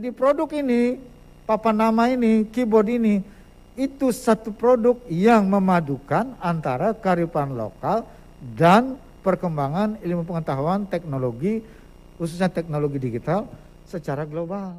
Jadi produk ini, papan nama ini, keyboard ini, itu satu produk yang memadukan antara kearifan lokal dan perkembangan ilmu pengetahuan teknologi, khususnya teknologi digital secara global.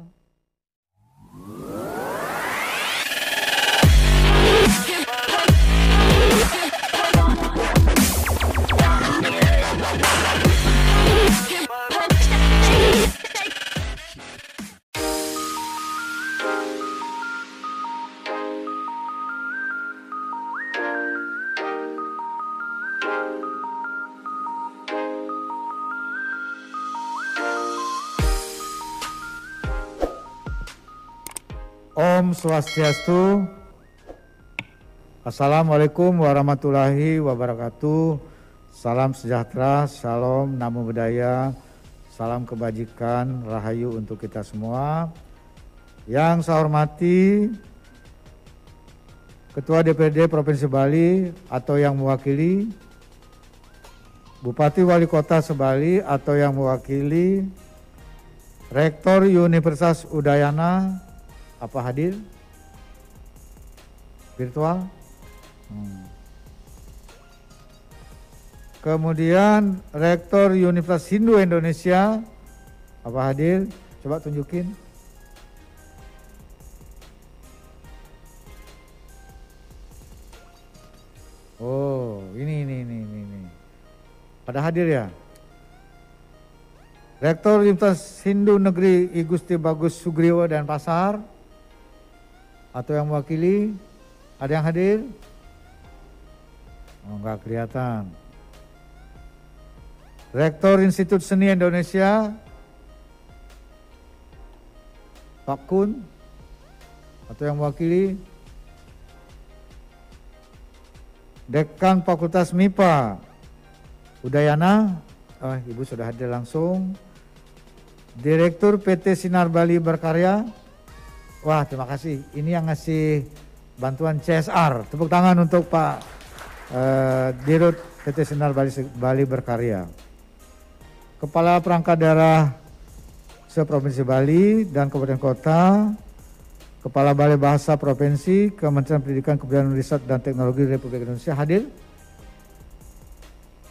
Om Swastiastu. Assalamualaikum warahmatullahi wabarakatuh. Salam sejahtera, salam namo buddhaya, salam kebajikan, rahayu untuk kita semua. Yang saya hormati Ketua DPRD Provinsi Bali atau yang mewakili, Bupati Wali Kota Sebali atau yang mewakili, Rektor Universitas Udayana, apa hadir? Virtual? Kemudian Rektor Universitas Hindu Indonesia, apa hadir? Coba tunjukin. Oh, ini. Pada hadir ya? Rektor Universitas Hindu Negeri I Gusti Bagus Sugriwo dan Pasar, atau yang mewakili, ada yang hadir? Oh, enggak kelihatan. Rektor Institut Seni Indonesia, Pak Kun, atau yang mewakili? Dekan Fakultas MIPA, Udayana, oh, Ibu sudah hadir langsung. Direktur PT Sinar Bali Berkarya. Wah, terima kasih. Ini yang ngasih bantuan CSR. Tepuk tangan untuk Pak Dirut PT Sinar Bali Berkarya. Kepala Perangkat Daerah se-Provinsi Bali dan Kabupaten Kota, Kepala Balai Bahasa Provinsi, Kementerian Pendidikan, Kebudayaan, Riset dan Teknologi Republik Indonesia hadir.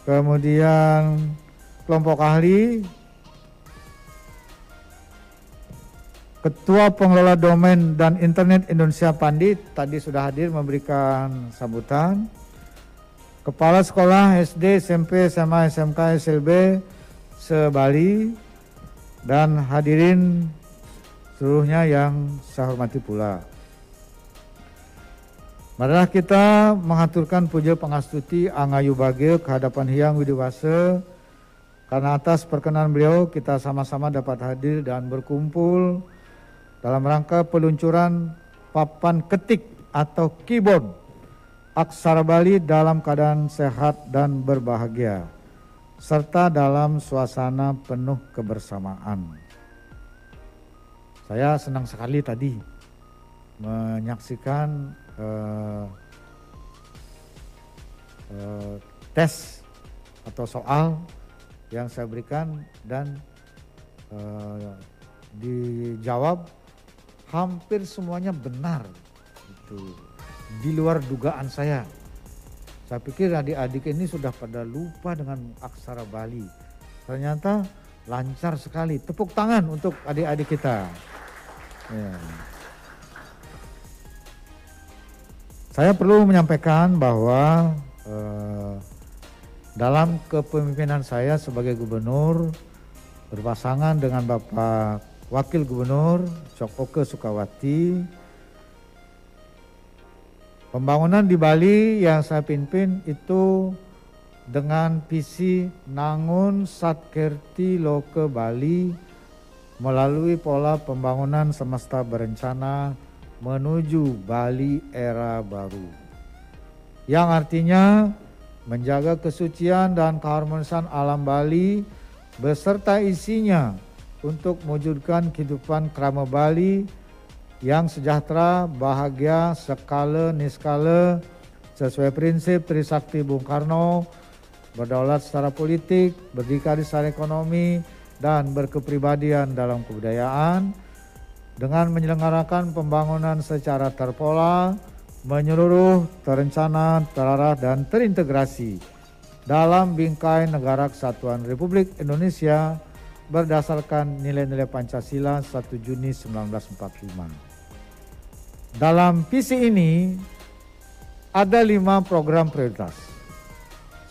Kemudian kelompok ahli, Ketua Pengelola Domain dan Internet Indonesia Pandit tadi sudah hadir memberikan sambutan. Kepala Sekolah SD, SMP, SMA, SMK, SLB se-Bali dan hadirin seluruhnya yang saya hormati pula. Marilah kita mengaturkan puja pangastuti Angayu Bagio kehadapan Hyang Widiwase, karena atas perkenan beliau kita sama-sama dapat hadir dan berkumpul dalam rangka peluncuran papan ketik atau keyboard aksara Bali dalam keadaan sehat dan berbahagia, serta dalam suasana penuh kebersamaan. Saya senang sekali tadi menyaksikan tes atau soal yang saya berikan dan dijawab hampir semuanya benar. Itu di luar dugaan saya. Saya pikir adik-adik ini sudah pada lupa dengan aksara Bali. Ternyata lancar sekali. Tepuk tangan untuk adik-adik kita. Ya. Saya perlu menyampaikan bahwa dalam kepemimpinan saya sebagai gubernur berpasangan dengan Bapak Wakil Gubernur Cok Oke Sukawati, pembangunan di Bali yang saya pimpin itu dengan visi Nangun Satkerti Loke Bali melalui pola pembangunan semesta berencana menuju Bali era baru, yang artinya menjaga kesucian dan keharmonisan alam Bali beserta isinya untuk mewujudkan kehidupan krama Bali yang sejahtera, bahagia, skala niskala sesuai prinsip Trisakti Bung Karno, berdaulat secara politik, berdikari secara ekonomi, dan berkepribadian dalam kebudayaan, dengan menyelenggarakan pembangunan secara terpola, menyeluruh, terencana, terarah, dan terintegrasi dalam bingkai Negara Kesatuan Republik Indonesia berdasarkan nilai-nilai Pancasila 1 Juni 1945. Dalam visi ini ada 5 program prioritas.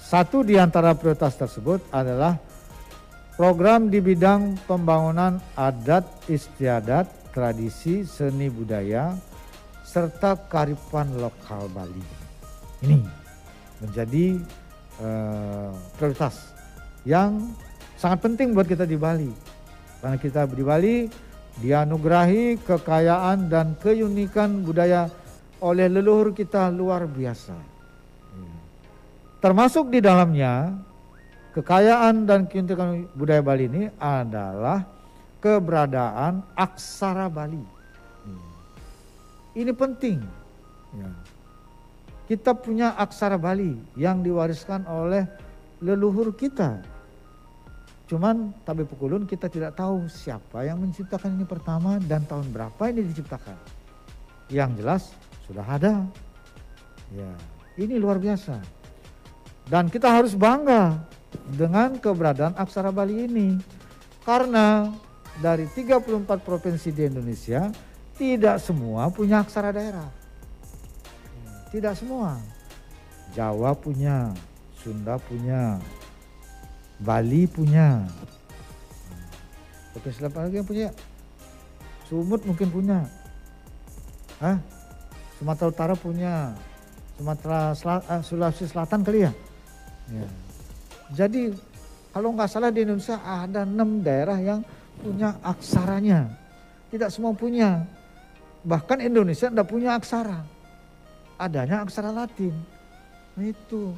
Satu di antara prioritas tersebut adalah program di bidang pembangunan adat istiadat, tradisi, seni budaya, serta kearifan lokal Bali. Ini menjadi prioritas yang sangat penting buat kita di Bali. Karena kita di Bali dianugerahi kekayaan dan keunikan budaya oleh leluhur kita luar biasa. Termasuk di dalamnya kekayaan dan keunikan budaya Bali ini adalah keberadaan aksara Bali. Ini penting. Kita punya aksara Bali yang diwariskan oleh leluhur kita. Cuman Tabe Pukulun kita tidak tahu siapa yang menciptakan ini pertama dan tahun berapa ini diciptakan. Yang jelas sudah ada. Ya, ini luar biasa. Dan kita harus bangga dengan keberadaan aksara Bali ini. Karena dari 34 provinsi di Indonesia, tidak semua punya aksara daerah. Tidak semua. Jawa punya, Sunda punya, Bali punya. Provinsi apa lagi yang punya? Sumut mungkin punya. Sumatera Utara punya. Sulawesi Selatan kali ya? Ya. Jadi kalau nggak salah di Indonesia ada 6 daerah yang punya aksaranya. Tidak semua punya. Bahkan Indonesia tidak punya aksara. Adanya aksara Latin. Itu.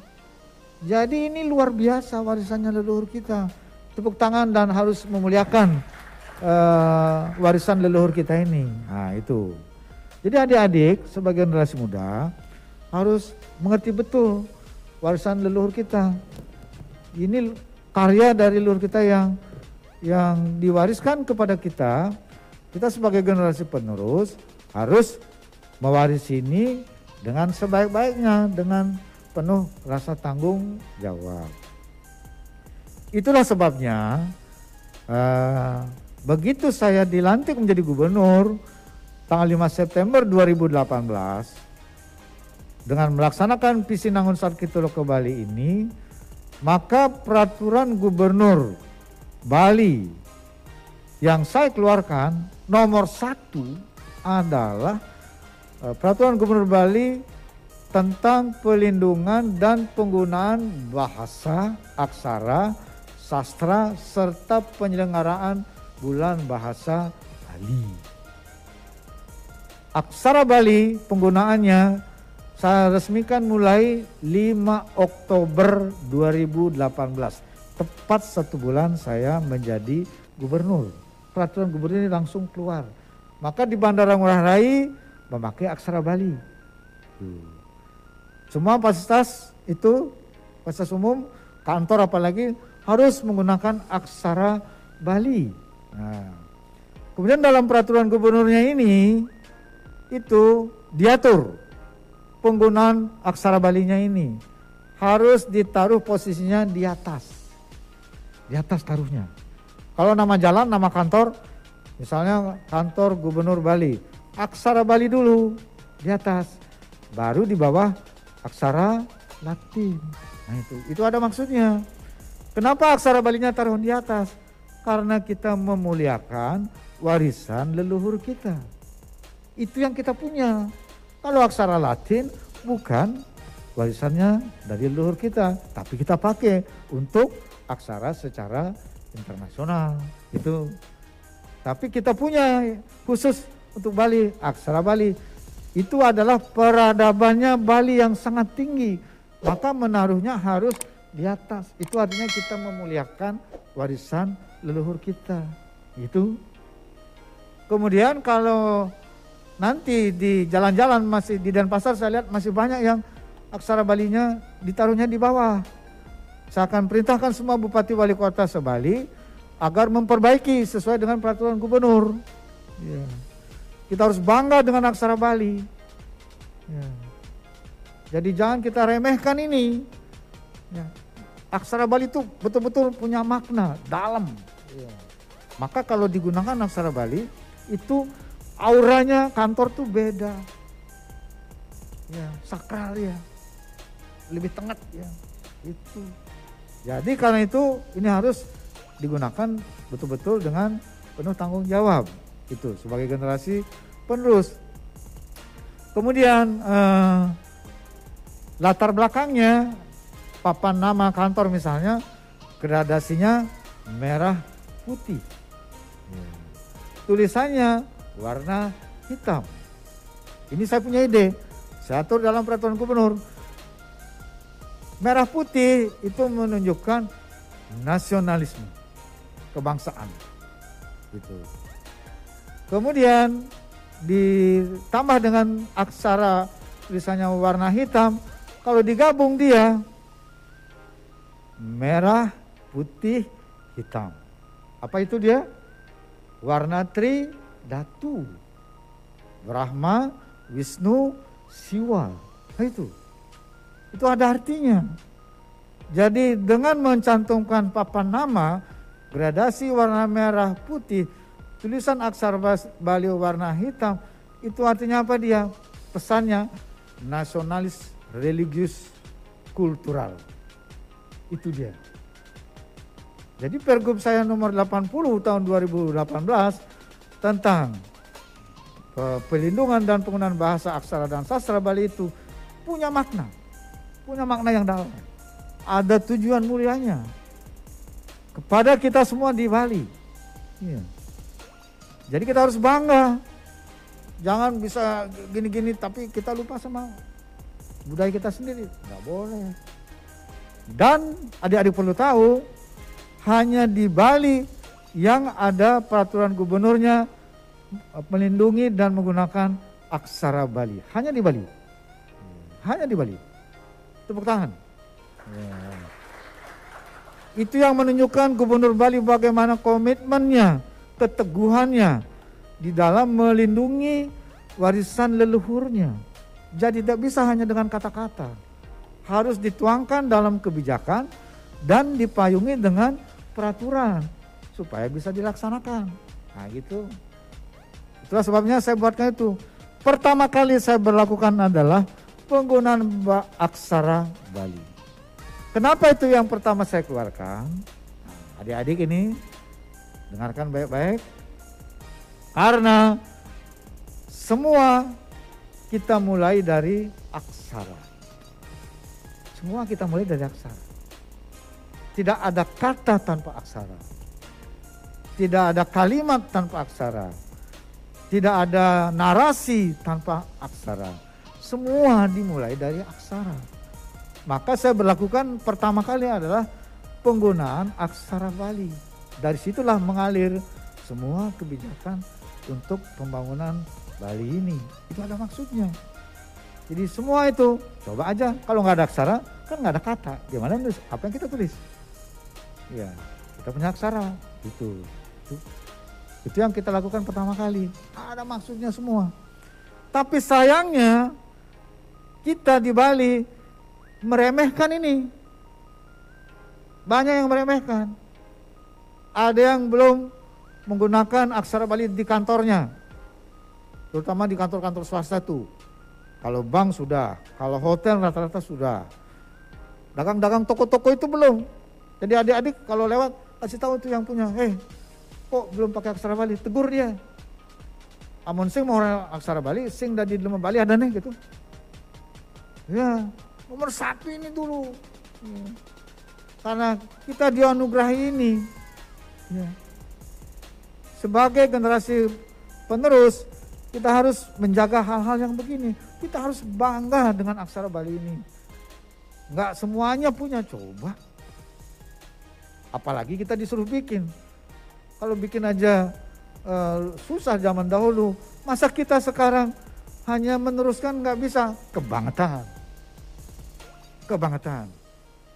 Jadi ini luar biasa warisannya leluhur kita. Tepuk tangan dan harus memuliakan warisan leluhur kita ini. Nah itu. Jadi adik-adik sebagai generasi muda harus mengerti betul warisan leluhur kita. Ini karya dari leluhur kita yang diwariskan kepada kita. Kita sebagai generasi penerus harus mewarisi ini dengan sebaik-baiknya, dengan penuh rasa tanggung jawab. Itulah sebabnya begitu saya dilantik menjadi gubernur tanggal 5 September 2018 dengan melaksanakan visi Nangun Sarkitolo ke Bali ini, maka peraturan gubernur Bali yang saya keluarkan nomor 1 adalah peraturan gubernur Bali tentang pelindungan dan penggunaan bahasa, aksara, sastra, serta penyelenggaraan bulan bahasa Bali. Aksara Bali penggunaannya saya resmikan mulai 5 Oktober 2018. Tepat 1 bulan saya menjadi gubernur. Peraturan gubernur ini langsung keluar. Maka di Bandara Ngurah Rai memakai aksara Bali. Semua fasilitas itu, fasilitas umum, kantor apalagi harus menggunakan aksara Bali. Nah, kemudian dalam peraturan gubernurnya ini itu diatur penggunaan aksara Balinya ini harus ditaruh posisinya di atas taruhnya. Kalau nama jalan, nama kantor, misalnya kantor gubernur Bali, aksara Bali dulu di atas, baru di bawah aksara Latin. Nah itu ada maksudnya. Kenapa aksara Balinya taruh di atas? Karena kita memuliakan warisan leluhur kita. Itu yang kita punya. Kalau aksara Latin bukan warisannya dari leluhur kita, tapi kita pakai untuk aksara secara internasional. Itu. Tapi kita punya khusus untuk Bali, aksara Bali. Itu adalah peradabannya Bali yang sangat tinggi. Maka menaruhnya harus di atas. Itu artinya kita memuliakan warisan leluhur kita. Itu. Kemudian kalau nanti di jalan-jalan masih di Denpasar saya lihat masih banyak yang aksara Balinya ditaruhnya di bawah. Saya akan perintahkan semua bupati wali kota se-Bali agar memperbaiki sesuai dengan peraturan gubernur. Ya. Kita harus bangga dengan aksara Bali. Ya. Jadi jangan kita remehkan ini. Ya. Aksara Bali itu betul-betul punya makna dalam. Ya. Maka kalau digunakan aksara Bali itu auranya kantor tuh beda. Ya, sakral ya. Lebih tengah ya. Itu. Jadi karena itu ini harus digunakan betul-betul dengan penuh tanggung jawab. Itu sebagai generasi penerus. Kemudian latar belakangnya papan nama kantor misalnya gradasinya merah putih. Tulisannya warna hitam. Ini saya punya ide. Saya atur dalam peraturan gubernur. Merah putih itu menunjukkan nasionalisme, kebangsaan. Gitu. Kemudian ditambah dengan aksara tulisannya warna hitam. Kalau digabung dia merah, putih, hitam. Apa itu dia? Warna Tridatu. Brahma, Wisnu, Siwa. Nah itu ada artinya. Jadi dengan mencantumkan papan nama, gradasi warna merah putih, tulisan aksara Bali warna hitam, itu artinya apa dia? Pesannya nasionalis, religius, kultural. Itu dia. Jadi Pergub saya nomor 80 tahun 2018 tentang pelindungan dan penggunaan bahasa aksara dan sastra Bali itu punya makna yang dalam. Ada tujuan mulianya kepada kita semua di Bali. Ya. Jadi kita harus bangga. Jangan bisa gini-gini tapi kita lupa sama budaya kita sendiri. Nggak boleh. Dan adik-adik perlu tahu, hanya di Bali yang ada peraturan gubernurnya melindungi dan menggunakan aksara Bali. Hanya di Bali. Hanya di Bali. Tepuk tangan. Ya. Itu yang menunjukkan Gubernur Bali bagaimana komitmennya, keteguhannya di dalam melindungi warisan leluhurnya. Jadi tidak bisa hanya dengan kata-kata. Harus dituangkan dalam kebijakan dan dipayungi dengan peraturan supaya bisa dilaksanakan. Nah gitu. Itulah sebabnya saya buatkan itu. Pertama kali saya berlakukan adalah penggunaan aksara Bali. Kenapa itu yang pertama saya keluarkan? Nah, adik-adik ini dengarkan baik-baik. Karena semua kita mulai dari aksara. Semua kita mulai dari aksara. Tidak ada kata tanpa aksara. Tidak ada kalimat tanpa aksara. Tidak ada narasi tanpa aksara. Semua dimulai dari aksara. Maka saya berlakukan pertama kali adalah penggunaan aksara Bali. Dari situlah mengalir semua kebijakan untuk pembangunan Bali ini. Itu ada maksudnya. Jadi semua itu, coba aja kalau nggak ada aksara, kan nggak ada kata. Gimana nulis? Apa yang kita tulis? Ya, kita punya aksara. Itu yang kita lakukan pertama kali. Ada maksudnya semua. Tapi sayangnya kita di Bali meremehkan ini. Banyak yang meremehkan. Ada yang belum menggunakan aksara Bali di kantornya. Terutama di kantor-kantor swasta tuh. Kalau bank sudah, kalau hotel rata-rata sudah. Dagang-dagang toko-toko itu belum. Jadi adik-adik kalau lewat kasih tahu itu yang punya, kok belum pakai aksara Bali, tegur dia. Amun sing mau aksara Bali, sing dari Lema Bali ada nih gitu. Ya, nomor 1 ini dulu. Ya. Karena kita dianugerahi ini. Ya. Sebagai generasi penerus, kita harus menjaga hal-hal yang begini. Kita harus bangga dengan aksara Bali ini. Enggak semuanya punya, coba. Apalagi kita disuruh bikin. Kalau bikin aja susah zaman dahulu. Masa kita sekarang hanya meneruskan nggak bisa? Kebangetan.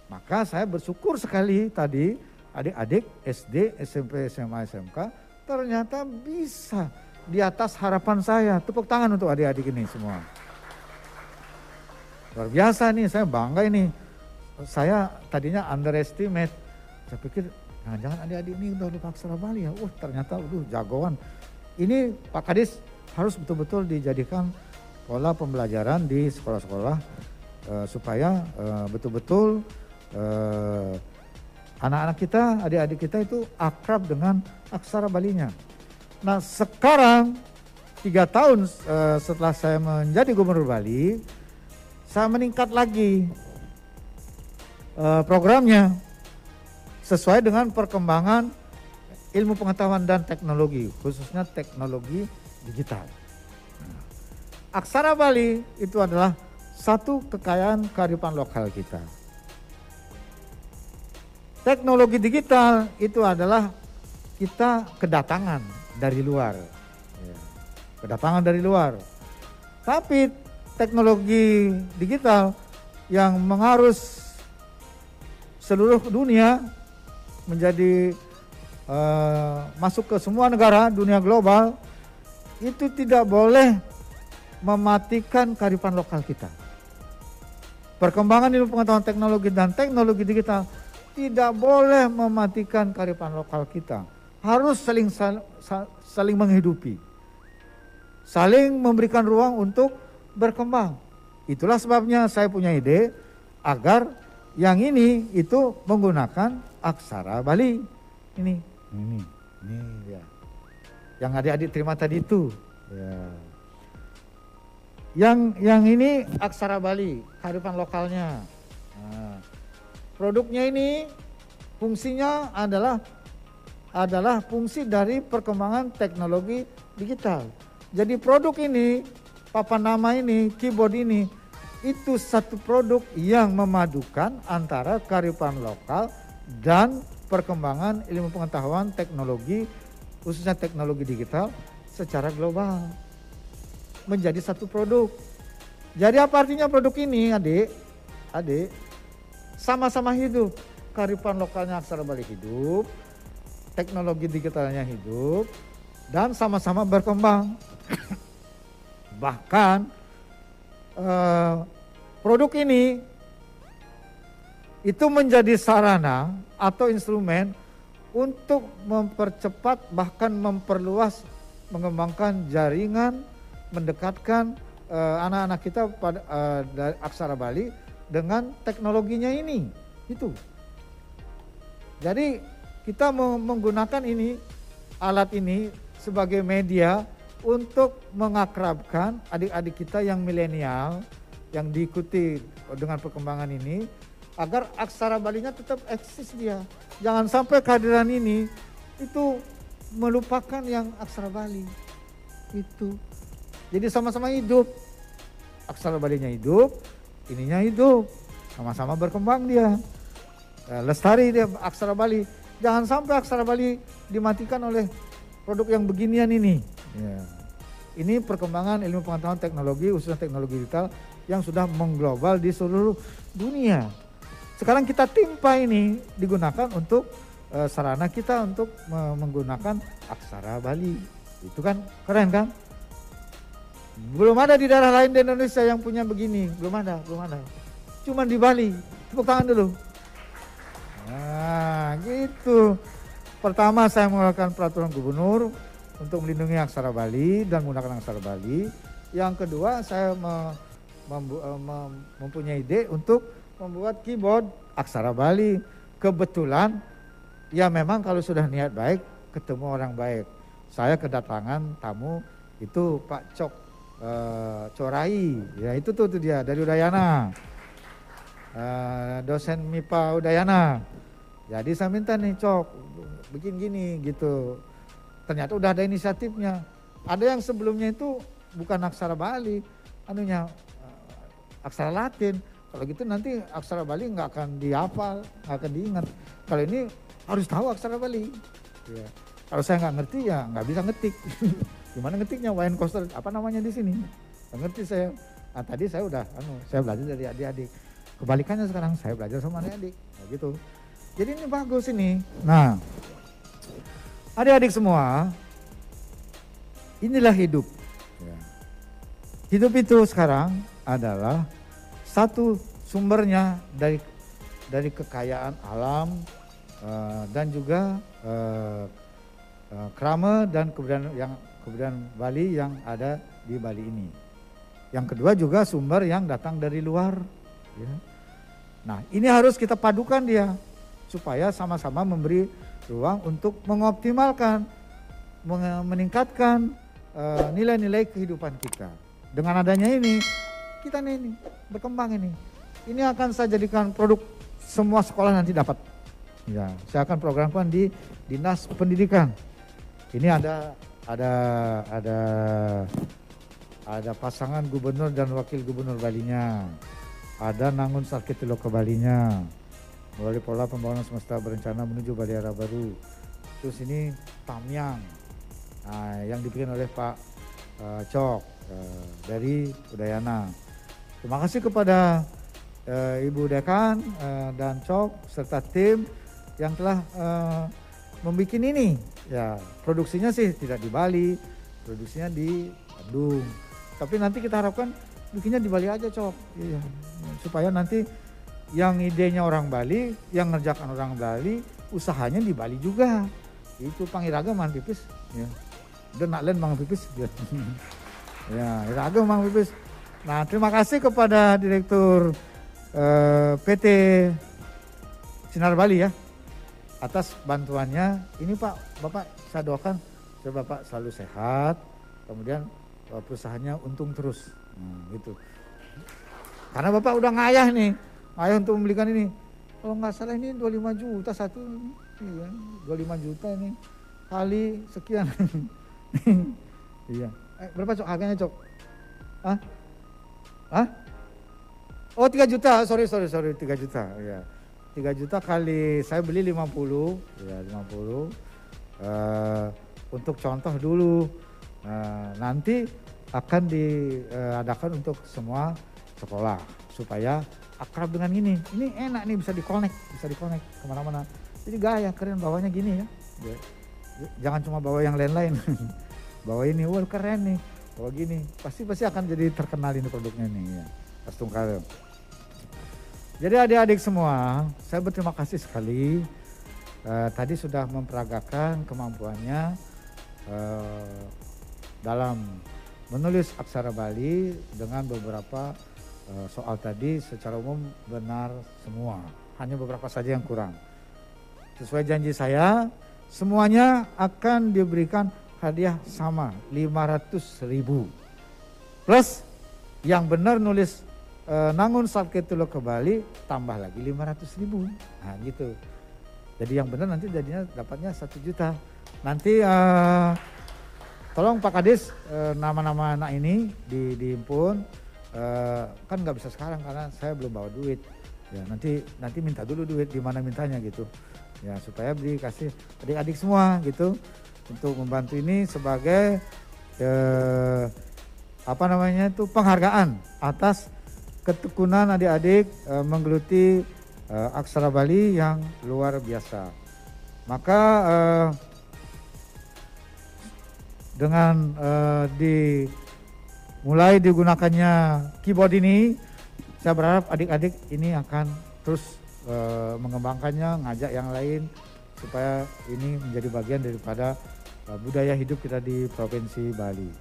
Maka saya bersyukur sekali tadi adik-adik SD, SMP, SMA, SMK ternyata bisa di atas harapan saya. Tepuk tangan untuk adik-adik ini semua. Luar biasa nih, saya bangga ini. Saya tadinya underestimate. Saya pikir jangan-jangan adik-adik ini udah lupa aksara Bali ya. Ternyata jagoan. Ini Pak Kadis harus betul-betul dijadikan pola pembelajaran di sekolah-sekolah supaya betul-betul anak-anak kita, adik-adik kita itu akrab dengan aksara Balinya. Nah sekarang 3 tahun setelah saya menjadi Gubernur Bali, saya meningkat lagi programnya sesuai dengan perkembangan ilmu pengetahuan dan teknologi, khususnya teknologi digital. Nah, aksara Bali itu adalah satu kekayaan kearifan lokal kita. Teknologi digital itu adalah kita kedatangan dari luar. Kedatangan dari luar. Tapi teknologi digital yang mengarus seluruh dunia menjadi masuk ke semua negara dunia global, itu tidak boleh mematikan kearifan lokal kita. Perkembangan ilmu pengetahuan teknologi dan teknologi digital tidak boleh mematikan kearifan lokal kita. Harus saling menghidupi, saling memberikan ruang untuk berkembang. Itulah sebabnya saya punya ide agar yang ini itu menggunakan aksara Bali. Ini ya. Yang adik-adik terima tadi itu. Ya. Yang ini aksara Bali, kearifan lokalnya. Nah, produknya ini fungsinya adalah fungsi dari perkembangan teknologi digital. Jadi produk ini, papan nama ini, keyboard ini, itu satu produk yang memadukan antara kearifan lokal dan perkembangan ilmu pengetahuan teknologi, khususnya teknologi digital secara global. Menjadi satu produk. Jadi apa artinya produk ini, adik? Sama-sama hidup. Kearifan lokalnya aksara Bali hidup, teknologi digitalnya hidup, dan sama-sama berkembang. Bahkan produk ini itu menjadi sarana atau instrumen untuk mempercepat bahkan memperluas, mengembangkan jaringan, mendekatkan anak-anak kita pada dari aksara Bali dengan teknologinya ini. Itu. Jadi kita menggunakan ini, alat ini sebagai media untuk mengakrabkan adik-adik kita yang milenial yang diikuti dengan perkembangan ini agar aksara Balinya tetap eksis dia. Jangan sampai kehadiran ini itu melupakan yang aksara Bali. Itu. Jadi sama-sama hidup. Aksara Balinya hidup, ininya hidup. Sama-sama berkembang dia. Lestari dia aksara Bali. Jangan sampai aksara Bali dimatikan oleh produk yang beginian ini. Ya. Ini perkembangan ilmu pengetahuan teknologi, khususnya teknologi digital yang sudah mengglobal di seluruh dunia. Sekarang kita timpa ini digunakan untuk sarana kita untuk menggunakan aksara Bali. Itu kan keren kan? Belum ada di daerah lain di Indonesia yang punya begini, belum ada. Cuman di Bali. Tepuk tangan dulu. Nah, gitu. Pertama saya mengeluarkan peraturan gubernur untuk melindungi aksara Bali dan menggunakan aksara Bali. Yang kedua saya mempunyai ide untuk membuat keyboard aksara Bali. Kebetulan ya memang kalau sudah niat baik ketemu orang baik. Saya kedatangan tamu itu Pak Cok Corai, ya itu tuh dia dari Udayana, dosen MIPA Udayana. Jadi saya minta nih Cok bikin gini gitu. Ternyata udah ada inisiatifnya. Ada yang sebelumnya itu bukan aksara Bali, aksara Latin. Kalau gitu nanti aksara Bali nggak akan dihafal, nggak akan diingat. Kalau ini harus tahu aksara Bali. Ya. Kalau saya nggak ngerti ya nggak bisa ngetik. Gimana ngetiknya wine coaster apa namanya di sini? Nggak ngerti saya. Nah, tadi saya udah, saya belajar dari adik-adik. Kebalikannya sekarang saya belajar sama adik-adik. Nah, gitu. Jadi ini bagus ini. Nah, adik-adik semua, Inilah hidup. Ya. Hidup itu sekarang adalah satu sumbernya dari kekayaan alam dan juga krama dan kebudayaan Bali yang ada di Bali ini. Yang kedua juga sumber yang datang dari luar. Ya. Nah, ini harus kita padukan dia supaya sama-sama memberi ruang untuk mengoptimalkan, meningkatkan nilai-nilai kehidupan kita. Dengan adanya ini, kita ini berkembang ini. Ini akan saya jadikan produk semua sekolah nanti dapat. Ya, saya akan programkan di Dinas Pendidikan. Ini ada pasangan gubernur dan wakil gubernur Balinya. Ada Nangun Sarkitilo ke Balinya. Melalui pola pembangunan semesta berencana menuju Bali Arah Baru. Terus ini Tamyang. Nah, yang dibikin oleh Pak Cok dari Udayana. Terima kasih kepada Ibu Dekan dan Cok serta tim yang telah membuat ini. Ya, produksinya sih tidak di Bali, produksinya di Bandung. Tapi nanti kita harapkan bikinnya di Bali aja, Cok. Iya. Supaya nanti yang idenya orang Bali, yang ngerjakan orang Bali, usahanya di Bali juga. Itu Pangiraga Mang Pipis. Ya. Dan naklen Mang Pipis. Ya, ya Iraga Mang Pipis. Nah, terima kasih kepada Direktur PT Sinar Bali ya atas bantuannya. Ini Pak, Bapak saya doakan supaya Bapak selalu sehat, kemudian perusahaannya untung terus. Gitu. Karena Bapak udah ngayah nih, ngayah untuk membelikan ini. Kalau nggak salah ini 25 juta satu, iya, 25 juta ini kali sekian. Iya. Berapa Cok harganya Cok? Hah? Hah? Oh 3 juta, sorry 3 juta. Ya. 3 juta kali saya beli 50, ya 50. Untuk contoh dulu, nanti akan diadakan untuk semua sekolah supaya akrab dengan ini. Ini enak nih, bisa dikonek kemana-mana. Jadi gaya keren bawahnya gini ya. Jangan cuma bawa yang lain-lain. Bawa ini, wah keren nih. Bawa gini, pasti akan jadi terkenal ini produknya nih ya. Pas Tungkal. Jadi adik-adik semua, saya berterima kasih sekali. Tadi sudah memperagakan kemampuannya dalam menulis aksara Bali dengan beberapa soal tadi secara umum benar semua. Hanya beberapa saja yang kurang. Sesuai janji saya, semuanya akan diberikan hadiah sama 500.000. Plus yang benar nulis Nangun Sarkitilo ke Bali tambah lagi 500.000. Nah gitu. Jadi yang benar nanti jadinya dapatnya 1 juta. Nanti tolong Pak Kadis nama-nama anak ini dihimpun. Kan nggak bisa sekarang karena saya belum bawa duit. Ya nanti minta dulu duit di mana mintanya gitu. Ya supaya dikasih adik-adik semua gitu untuk membantu ini sebagai penghargaan atas ketekunan adik-adik menggeluti aksara Bali yang luar biasa. Maka dengan mulai digunakannya keyboard ini, saya berharap adik-adik ini akan terus mengembangkannya, ngajak yang lain supaya ini menjadi bagian daripada budaya hidup kita di Provinsi Bali.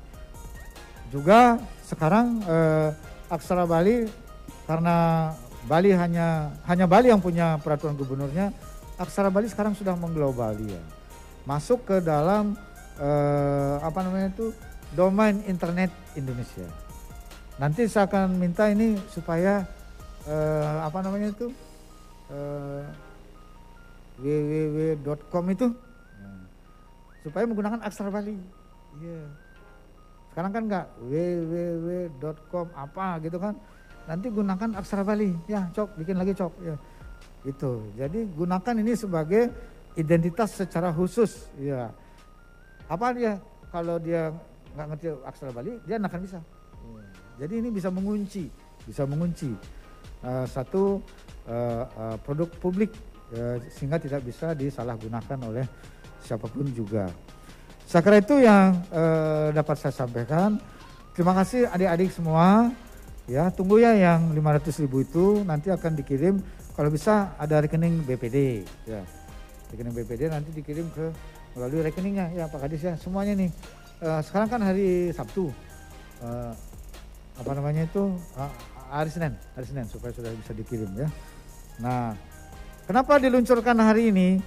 Juga sekarang aksara Bali, karena Bali hanya Bali yang punya peraturan gubernurnya, aksara Bali sekarang sudah mengglobal dia. Masuk ke dalam domain internet Indonesia. Nanti saya akan minta ini supaya www.com itu supaya menggunakan aksara Bali. Yeah. Sekarang kan enggak www.com apa gitu kan. Nanti gunakan aksara Bali. Ya, Cok, bikin lagi Cok. Ya. Itu. Jadi gunakan ini sebagai identitas secara khusus. Ya. Apa dia? Kalau dia nggak ngerti aksara Bali, dia nggak akan bisa. Ya. Jadi ini bisa mengunci satu produk publik sehingga tidak bisa disalahgunakan oleh siapapun juga. Saya kira itu yang dapat saya sampaikan. Terima kasih adik-adik semua. Ya, tunggu ya yang 500.000 itu nanti akan dikirim. Kalau bisa ada rekening BPD. Ya, rekening BPD nanti dikirim ke melalui rekeningnya ya Pak Kadis ya. Semuanya nih. Sekarang kan hari Sabtu. Apa namanya itu? Hari Senin supaya sudah bisa dikirim ya. Nah, kenapa diluncurkan hari ini?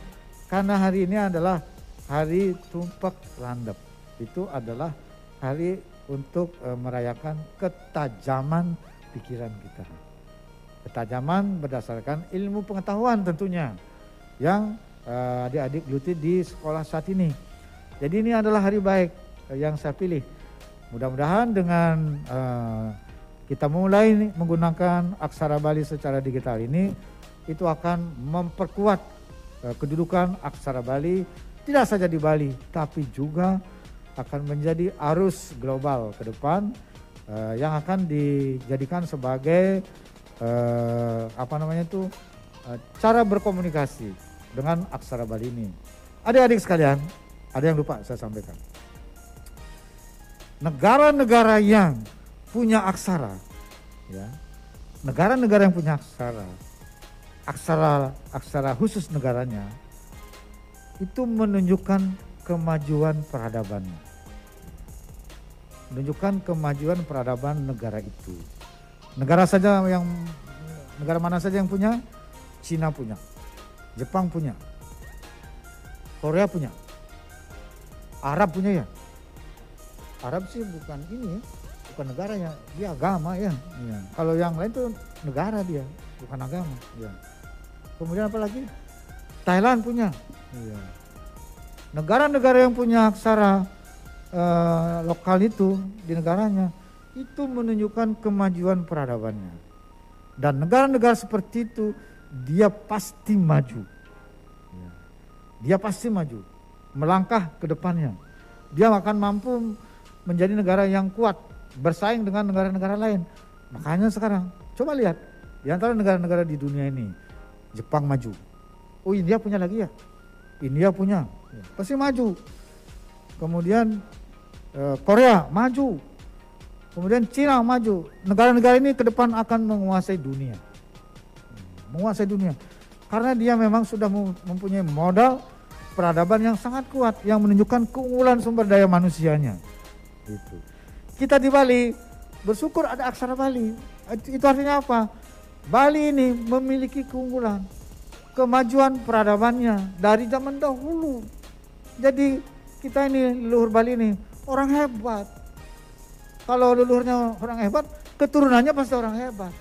Karena hari ini adalah hari Tumpak Landep. Itu adalah hari untuk merayakan ketajaman pikiran kita. Ketajaman berdasarkan ilmu pengetahuan tentunya yang adik-adik geluti di sekolah saat ini. Jadi ini adalah hari baik yang saya pilih. Mudah-mudahan dengan kita mulai menggunakan aksara Bali secara digital ini, itu akan memperkuat kedudukan aksara Bali tidak saja di Bali, tapi juga akan menjadi arus global ke depan yang akan dijadikan sebagai cara berkomunikasi dengan aksara Bali ini. Adik-adik sekalian, ada yang lupa saya sampaikan. Negara-negara yang punya aksara, ya, negara-negara yang punya aksara khusus negaranya, itu menunjukkan kemajuan peradabannya. Menunjukkan kemajuan peradaban negara itu. Negara mana saja yang punya? Cina punya, Jepang punya, Korea punya, Arab punya ya. Arab sih bukan ini ya, bukan negaranya, dia agama ya. Kalau yang lain tuh negara dia, bukan agama. Ya. Kemudian apa lagi? Thailand punya. Iya. Negara-negara yang punya aksara lokal itu di negaranya, itu menunjukkan kemajuan peradabannya. Dan negara-negara seperti itu dia pasti maju. Dia pasti maju, melangkah ke depannya. Dia akan mampu menjadi negara yang kuat, bersaing dengan negara-negara lain. Makanya sekarang coba lihat di antara negara-negara di dunia ini, Jepang maju. Oh, India punya lagi ya? India punya, pasti maju. Kemudian Korea maju. Kemudian Cina maju. Negara-negara ini ke depan akan menguasai dunia. Menguasai dunia. Karena dia memang sudah mempunyai modal peradaban yang sangat kuat, yang menunjukkan keunggulan sumber daya manusianya. Gitu. Kita di Bali bersyukur ada aksara Bali. Itu artinya apa? Bali ini memiliki keunggulan, kemajuan peradabannya dari zaman dahulu. Jadi kita ini leluhur Bali ini orang hebat. Kalau leluhurnya orang hebat, keturunannya pasti orang hebat,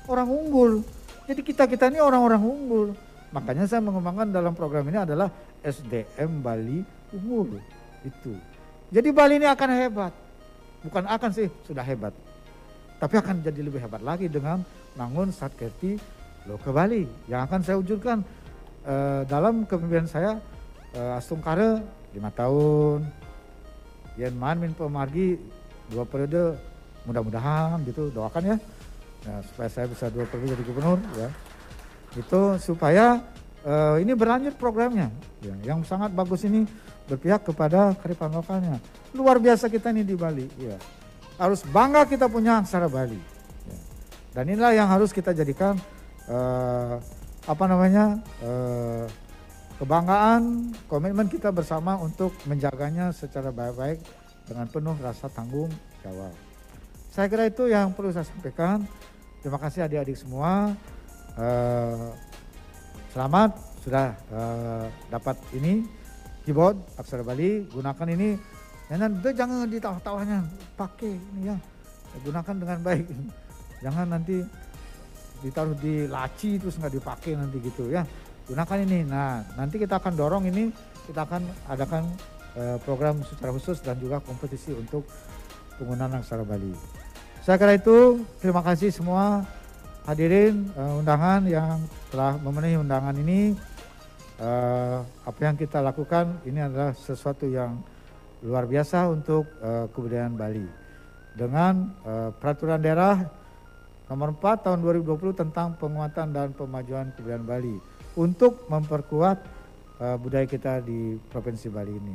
orang unggul. Jadi kita ini orang-orang unggul. Makanya saya mengembangkan dalam program ini adalah SDM Bali unggul. Itu. Jadi Bali ini akan hebat. Bukan akan sih, sudah hebat. Tapi akan jadi lebih hebat lagi dengan Nangun Satkerti Loka Bali yang akan saya wujudkan dalam kepemimpinan saya Astungkare 5 tahun, Yen Man Min Pemargi 2 periode, mudah-mudahan gitu, doakan ya, supaya saya bisa 2 periode jadi gubernur ya. Itu supaya ini berlanjut programnya ya, yang sangat bagus ini berpihak kepada kearifan lokalnya. Luar biasa kita ini di Bali ya. Harus bangga kita punya aksara Bali. Ya. Dan inilah yang harus kita jadikan kebanggaan, komitmen kita bersama untuk menjaganya secara baik-baik dengan penuh rasa tanggung jawab. Saya kira itu yang perlu saya sampaikan. Terima kasih adik-adik semua. Selamat sudah dapat ini keyboard aksara Bali. Gunakan ini. Jangan ditawa-tawanya, pakai ini ya. Gunakan dengan baik. Jangan nanti ditaruh di laci terus nggak dipakai nanti gitu ya. Gunakan ini. Nah, nanti kita akan dorong ini, kita akan adakan program secara khusus dan juga kompetisi untuk penggunaan aksara Bali. Saya kira itu, terima kasih semua hadirin undangan yang telah memenuhi undangan ini. Apa yang kita lakukan ini adalah sesuatu yang luar biasa untuk kebudayaan Bali. Dengan peraturan daerah nomor 4 tahun 2020 tentang penguatan dan pemajuan kebudayaan Bali untuk memperkuat budaya kita di Provinsi Bali ini.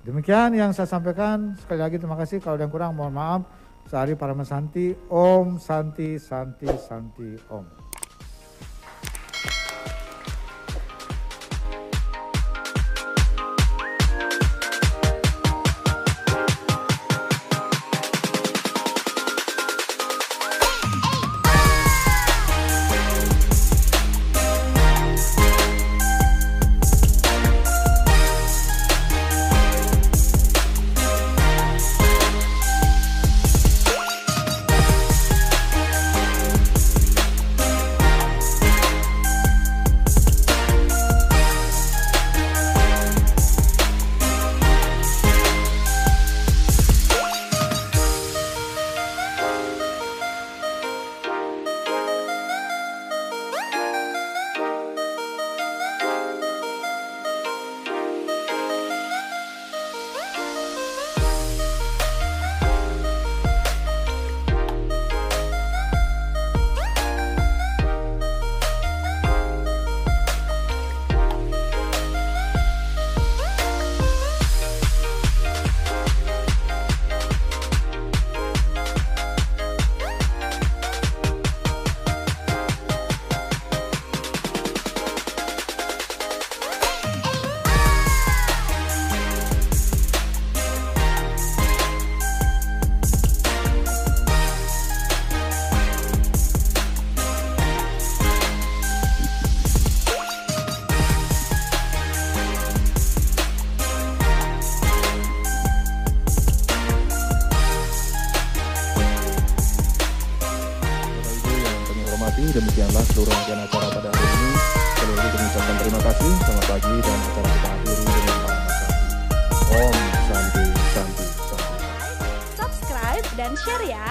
Demikian yang saya sampaikan. Sekali lagi terima kasih. Kalau ada yang kurang mohon maaf. Sehari Parama Santi. Om Santi Santi Santi Om. Demikianlah seluruh rangkaian acara pada hari ini. Sekali lagi kami ucapkan terima kasih. Selamat pagi dan acara kita akhiri dengan Parama Santi. Om Santi Santi Santi. Subscribe dan share ya.